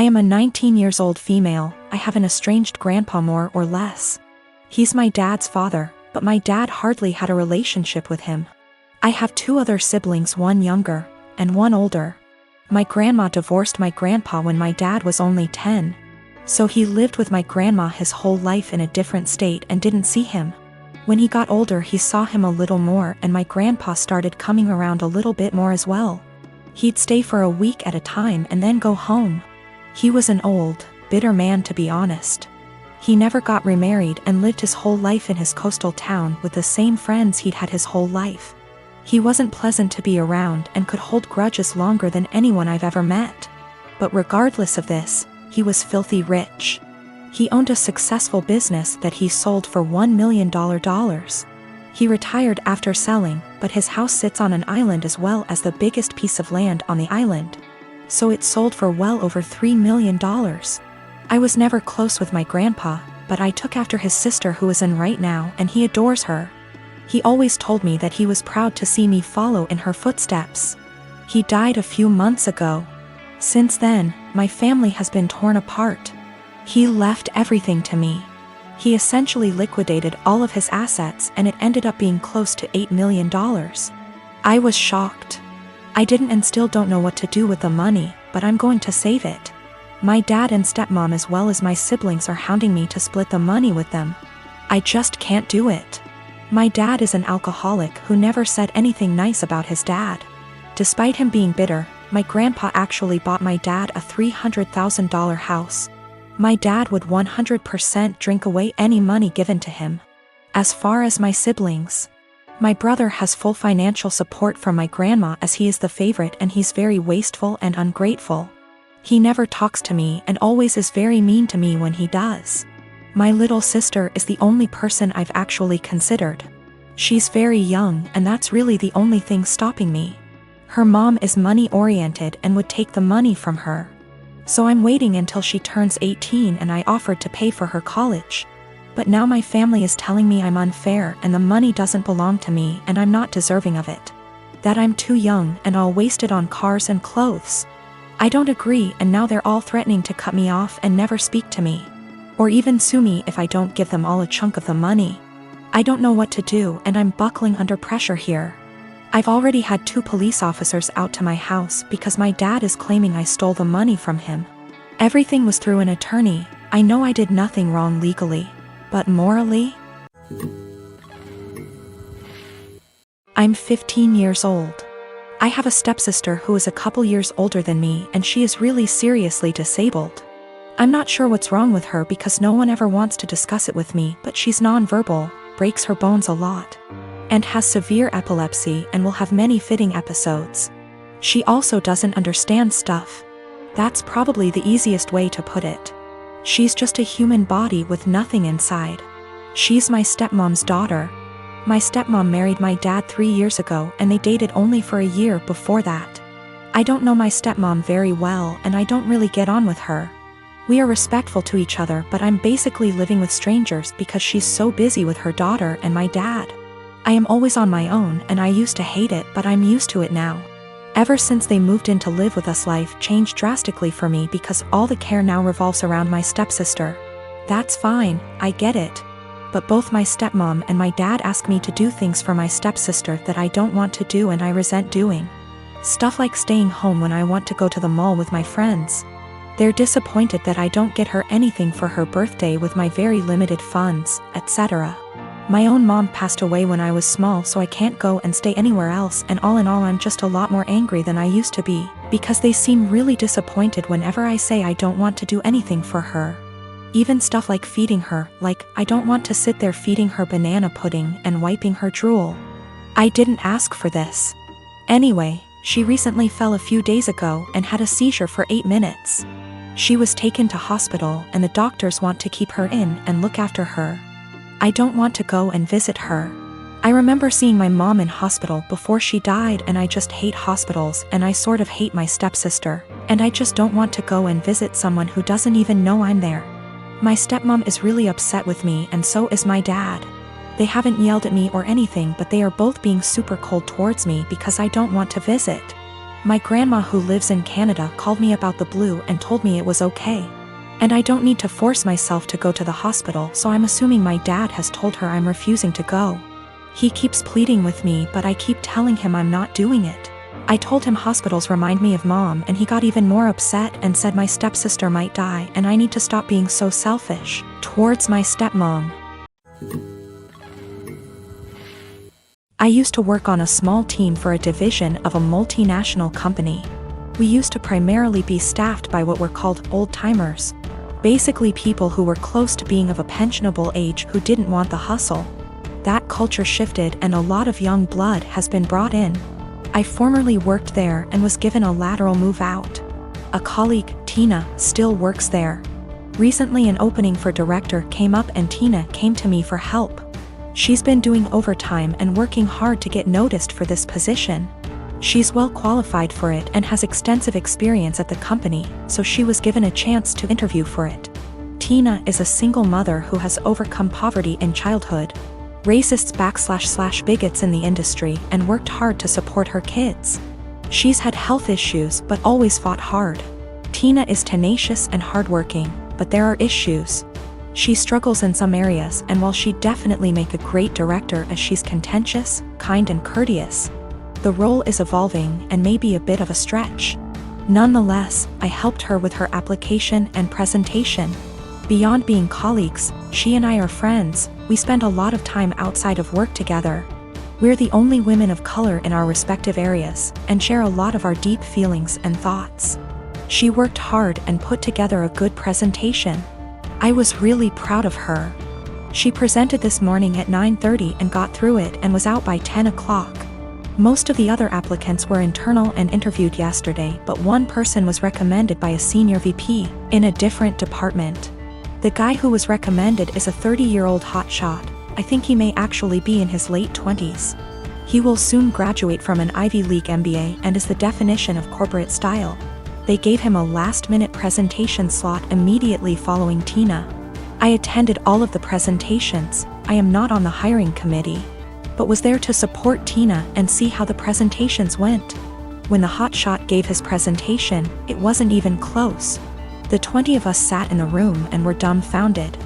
I am a 19 years old female. I have an estranged grandpa more or less. He's my dad's father, but my dad hardly had a relationship with him. I have 2 other siblings, one younger and one older. My grandma divorced my grandpa when my dad was only 10. So he lived with my grandma his whole life in a different state and didn't see him. When he got older, he saw him a little more, and my grandpa started coming around a little bit more as well. He'd stay for a week at a time and then go home. He was an old, bitter man, to be honest. He never got remarried and lived his whole life in his coastal town with the same friends he'd had his whole life. He wasn't pleasant to be around and could hold grudges longer than anyone I've ever met. But regardless of this, he was filthy rich. He owned a successful business that he sold for $1 million. He retired after selling, but his house sits on an island as well as the biggest piece of land on the island. So it sold for well over $3 million. I was never close with my grandpa, but I took after his sister who is in right now, and he adores her. He always told me that he was proud to see me follow in her footsteps. He died a few months ago. Since then, my family has been torn apart. He left everything to me. He essentially liquidated all of his assets, and it ended up being close to $8 million. I was shocked. I didn't and still don't know what to do with the money, but I'm going to save it. My dad and stepmom as well as my siblings are hounding me to split the money with them. I just can't do it. My dad is an alcoholic who never said anything nice about his dad. Despite him being bitter, my grandpa actually bought my dad a $300,000 house. My dad would 100% drink away any money given to him. As far as my siblings, my brother has full financial support from my grandma as he is the favorite, and he's very wasteful and ungrateful. He never talks to me and always is very mean to me when he does. My little sister is the only person I've actually considered. She's very young, and that's really the only thing stopping me. Her mom is money-oriented and would take the money from her. So I'm waiting until she turns 18, and I offered to pay for her college. But now my family is telling me I'm unfair and the money doesn't belong to me and I'm not deserving of it. That I'm too young and I'll waste it on cars and clothes. I don't agree, and now they're all threatening to cut me off and never speak to me. Or even sue me if I don't give them all a chunk of the money. I don't know what to do, and I'm buckling under pressure here. I've already had 2 police officers out to my house because my dad is claiming I stole the money from him. Everything was through an attorney. I know I did nothing wrong legally, but morally? I'm 15 years old. I have a stepsister who is a couple years older than me, and she is really seriously disabled. I'm not sure what's wrong with her because no one ever wants to discuss it with me, but she's nonverbal, breaks her bones a lot, and has severe epilepsy and will have many fitting episodes. She also doesn't understand stuff. That's probably the easiest way to put it. She's just a human body with nothing inside. She's my stepmom's daughter. My stepmom married my dad 3 years ago, and they dated only for a year before that. I don't know my stepmom very well, and I don't really get on with her. We are respectful to each other, but I'm basically living with strangers because she's so busy with her daughter and my dad. I am always on my own, and I used to hate it, but I'm used to it now. Ever since they moved in to live with us, life changed drastically for me because all the care now revolves around my stepsister. That's fine, I get it. But both my stepmom and my dad ask me to do things for my stepsister that I don't want to do and I resent doing. Stuff like staying home when I want to go to the mall with my friends. They're disappointed that I don't get her anything for her birthday with my very limited funds, etc. My own mom passed away when I was small, so I can't go and stay anywhere else, and all in all I'm just a lot more angry than I used to be, because they seem really disappointed whenever I say I don't want to do anything for her. Even stuff like feeding her, like I don't want to sit there feeding her banana pudding and wiping her drool. I didn't ask for this. Anyway, she recently fell a few days ago and had a seizure for 8 minutes. She was taken to hospital, and the doctors want to keep her in and look after her. I don't want to go and visit her. I remember seeing my mom in hospital before she died, and I just hate hospitals, and I sort of hate my stepsister, and I just don't want to go and visit someone who doesn't even know I'm there. My stepmom is really upset with me, and so is my dad. They haven't yelled at me or anything, but they are both being super cold towards me because I don't want to visit. My grandma who lives in Canada called me about the blue and told me it was okay. And I don't need to force myself to go to the hospital, so I'm assuming my dad has told her I'm refusing to go. He keeps pleading with me, but I keep telling him I'm not doing it. I told him hospitals remind me of mom, and he got even more upset and said my stepsister might die and I need to stop being so selfish towards my stepmom. I used to work on a small team for a division of a multinational company. We used to primarily be staffed by what were called old-timers. Basically people who were close to being of a pensionable age who didn't want the hustle. That culture shifted and a lot of young blood has been brought in. I formerly worked there and was given a lateral move out. A colleague, Tina, still works there. Recently an opening for director came up and Tina came to me for help. She's been doing overtime and working hard to get noticed for this position. She's well qualified for it and has extensive experience at the company, so she was given a chance to interview for it. Tina is a single mother who has overcome poverty in childhood, racists / bigots in the industry, and worked hard to support her kids. She's had health issues but always fought hard. Tina is tenacious and hardworking, but there are issues. She struggles in some areas, and while she'd definitely make a great director as she's contentious, kind and courteous, the role is evolving and may be a bit of a stretch. Nonetheless, I helped her with her application and presentation. Beyond being colleagues, she and I are friends. We spend a lot of time outside of work together. We're the only women of color in our respective areas, and share a lot of our deep feelings and thoughts. She worked hard and put together a good presentation. I was really proud of her. She presented this morning at 9:30 and got through it and was out by 10 o'clock. Most of the other applicants were internal and interviewed yesterday, but one person was recommended by a senior VP in a different department. The guy who was recommended is a 30-year-old hotshot. I think he may actually be in his late 20s. He will soon graduate from an Ivy League MBA and is the definition of corporate style. They gave him a last-minute presentation slot immediately following Tina. I attended all of the presentations. I am not on the hiring committee, but was there to support Tina and see how the presentations went. When the hotshot gave his presentation, it wasn't even close. The 20 of us sat in the room and were dumbfounded.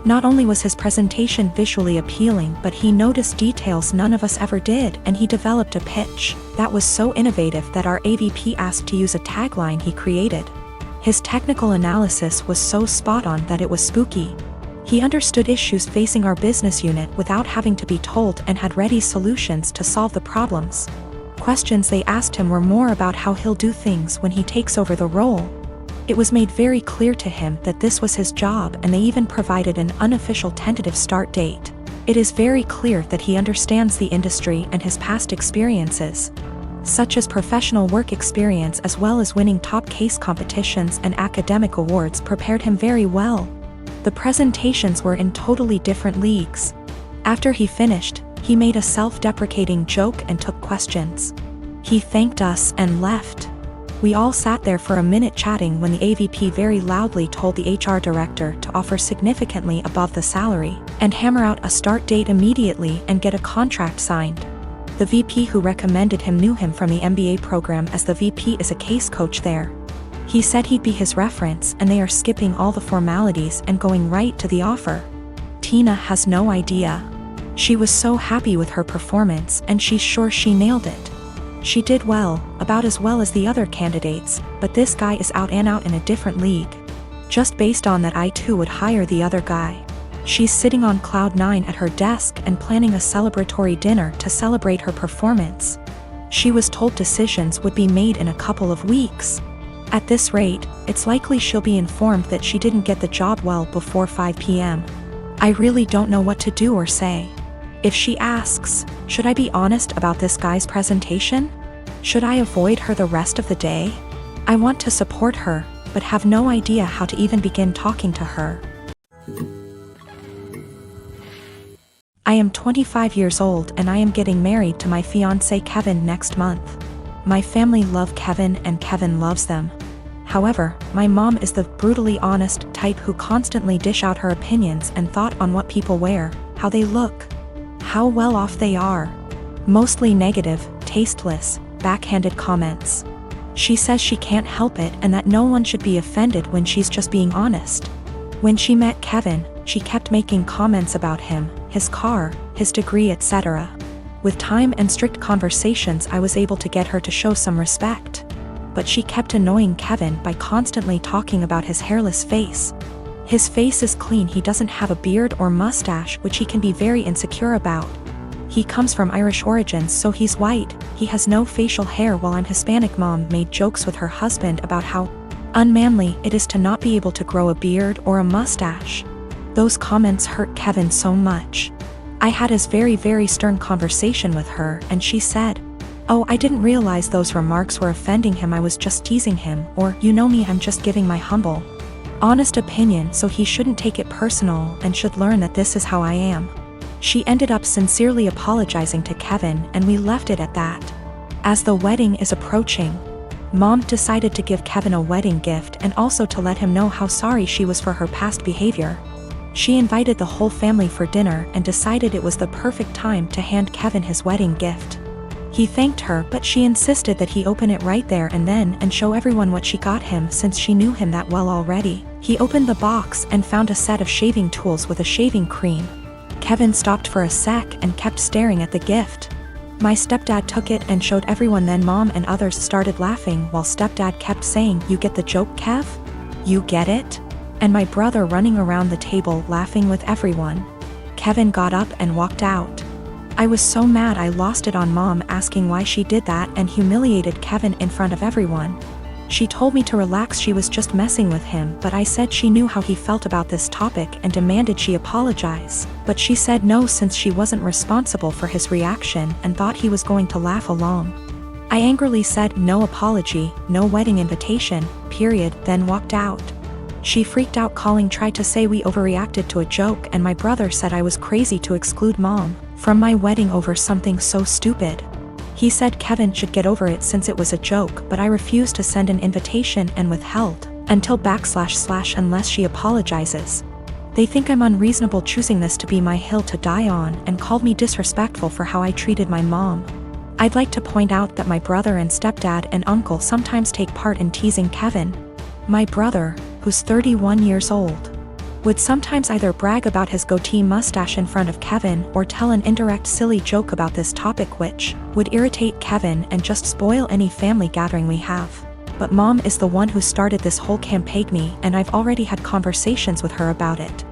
Not only was his presentation visually appealing, but he noticed details none of us ever did, and he developed a pitch that was so innovative that our AVP asked to use a tagline he created. His technical analysis was so spot on that it was spooky. He understood issues facing our business unit without having to be told and had ready solutions to solve the problems. Questions they asked him were more about how he'll do things when he takes over the role. It was made very clear to him that this was his job, and they even provided an unofficial tentative start date. It is very clear that he understands the industry and his past experiences, such as professional work experience as well as winning top case competitions and academic awards, prepared him very well. The presentations were in totally different leagues. After he finished, he made a self-deprecating joke and took questions. He thanked us and left. We all sat there for a minute chatting when the AVP very loudly told the HR director to offer significantly above the salary and hammer out a start date immediately and get a contract signed. The VP who recommended him knew him from the MBA program, as the VP is a case coach there. He said he'd be his reference, and they are skipping all the formalities and going right to the offer. Tina has no idea. She was so happy with her performance and she's sure she nailed it. She did well, about as well as the other candidates, but this guy is out and out in a different league. Just based on that, I too would hire the other guy. She's sitting on cloud 9 at her desk and planning a celebratory dinner to celebrate her performance. She was told decisions would be made in a couple of weeks. At this rate, it's likely she'll be informed that she didn't get the job well before 5 p.m. I really don't know what to do or say. If she asks, should I be honest about this guy's presentation? Should I avoid her the rest of the day? I want to support her, but have no idea how to even begin talking to her. I am 25 years old and I am getting married to my fiancé Kevin next month. My family love Kevin and Kevin loves them. However, my mom is the brutally honest type who constantly dish out her opinions and thought on what people wear, how they look, how well off they are. Mostly negative, tasteless, backhanded comments. She says she can't help it and that no one should be offended when she's just being honest. When she met Kevin, she kept making comments about him, his car, his degree, etc. With time and strict conversations, I was able to get her to show some respect. But she kept annoying Kevin by constantly talking about his hairless face. His face is clean, he doesn't have a beard or mustache, which he can be very insecure about. He comes from Irish origins, so he's white, he has no facial hair, while I'm Hispanic. Mom made jokes with her husband about how unmanly it is to not be able to grow a beard or a mustache. Those comments hurt Kevin so much. I had a very stern conversation with her and she said, "Oh, I didn't realize those remarks were offending him, I was just teasing him," or, "You know me, I'm just giving my humble, honest opinion, so he shouldn't take it personal and should learn that this is how I am." She ended up sincerely apologizing to Kevin and we left it at that. As the wedding is approaching, Mom decided to give Kevin a wedding gift and also to let him know how sorry she was for her past behavior. She invited the whole family for dinner and decided it was the perfect time to hand Kevin his wedding gift. He thanked her, but she insisted that he open it right there and then and show everyone what she got him since she knew him that well already. He opened the box and found a set of shaving tools with a shaving cream. Kevin stopped for a sec and kept staring at the gift. My stepdad took it and showed everyone, then Mom and others started laughing while stepdad kept saying, "You get the joke, Kev? You get it?" And my brother running around the table laughing with everyone. Kevin got up and walked out. I was so mad I lost it on Mom asking why she did that and humiliated Kevin in front of everyone. She told me to relax, she was just messing with him, but I said she knew how he felt about this topic and demanded she apologize. But she said no since she wasn't responsible for his reaction and thought he was going to laugh along. I angrily said no apology, no wedding invitation, period, then walked out. She freaked out, tried to say we overreacted to a joke, and my brother said I was crazy to exclude Mom from my wedding over something so stupid. He said Kevin should get over it since it was a joke, but I refused to send an invitation and withheld until / unless she apologizes. They think I'm unreasonable choosing this to be my hill to die on and called me disrespectful for how I treated my mom. I'd like to point out that my brother and stepdad and uncle sometimes take part in teasing Kevin. My brother, who's 31 years old, would sometimes either brag about his goatee mustache in front of Kevin or tell an indirect silly joke about this topic, which would irritate Kevin and just spoil any family gathering we have. But Mom is the one who started this whole campaign, and I've already had conversations with her about it.